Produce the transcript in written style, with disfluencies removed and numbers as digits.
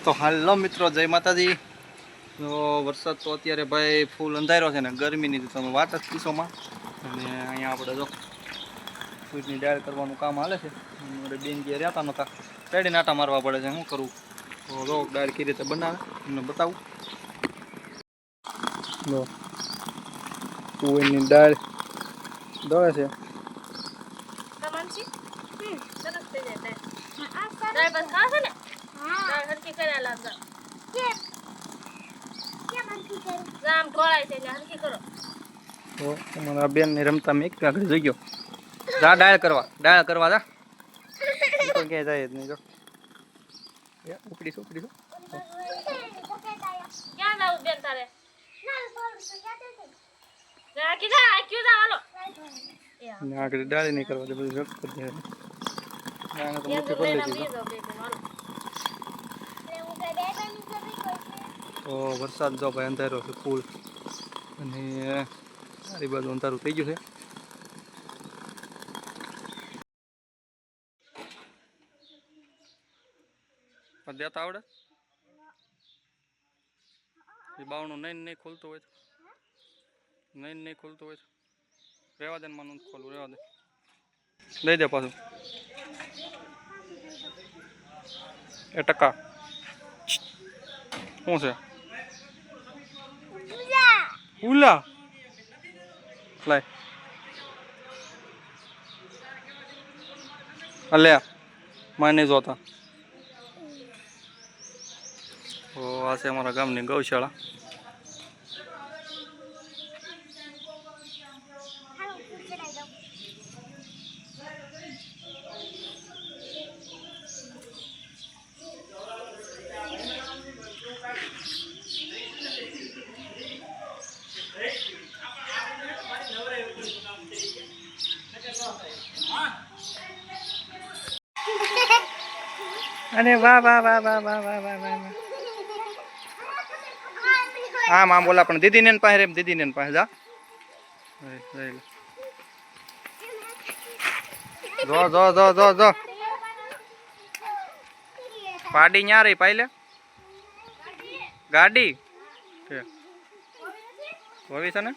તો હાલો મિત્રો, જય માતાજી। તો વરસાદ તો અત્યારે ભાઈ ફૂલ અંધાર્યો છે ને, ગરમીની તો તમે વાત જ પૂછોમાં। અને અહીંયા આપણે જો ફૂટની ડાળ કરવાનું કામ હાલે છે। મારે બેન જે રહેતા નહોતા, પેડી નાટા મારવા પડે છે, શું કરવું। તો જો ડાળ કઈ રીતે બનાવે તમને બતાવું। લો તુવેરની દાળ દળે છે। તો અમારા બેન ને રમતા મેં એક આગળ જોઈ ગયો, જા ડાળ કરવા જા, તો ક્યાંય જાય જ નહીં। જો ઉપડીશું આગળ ડાળી નહીં કરવા દે, બધું રખ કરી દે। તો વરસાદ જો ભાઈ અંધારો છે ફૂલ, અને સારી બાજુ અંધારું થઈ ગયું છે। દેતા આવડે એ બાવણું નહીં ખોલતું હોય, નહીં ખોલતું હોય, રહેવા દે ને, માનું ખોલવું રહેવા દે, દઈ દે પાછું। એ ટકા શું છે? ઉલા લાય અલ્યા માને જોતા। તો આ છે અમારા ગામની ગૌશાળા। अरे वाह वाह वाह वाह वाह वाह वाह वाह। हाँ मां बोला पण दीदी ने पाहे रे, दीदी ने पाहे जा। जो जो जो जो जो पाडी न्या रही पाइले गाड़ी के होवी छे ने।